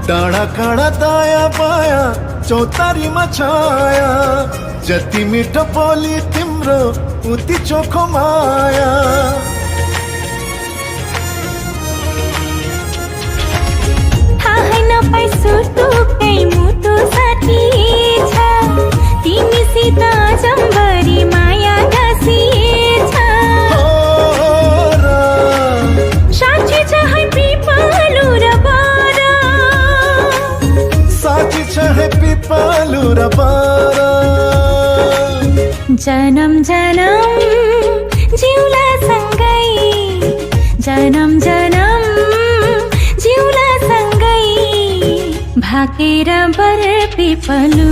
डाँडा काँडा दायाँ बायाँ चौतारीमा छाया, जति मिठो बोली तिम्रो उति चोखो माया। थाहै नपाई सुटुकै मुटु साथी छ, तिमीसित जम्बरी माया गाँसिएछ। साँच्ची छ है पिपलु र बर, साँच्ची छ है पिपलु र बर। जनम जनम जिउला सँगै, जनम जनम जिउला सँगै, भाकेर बर पिपलु।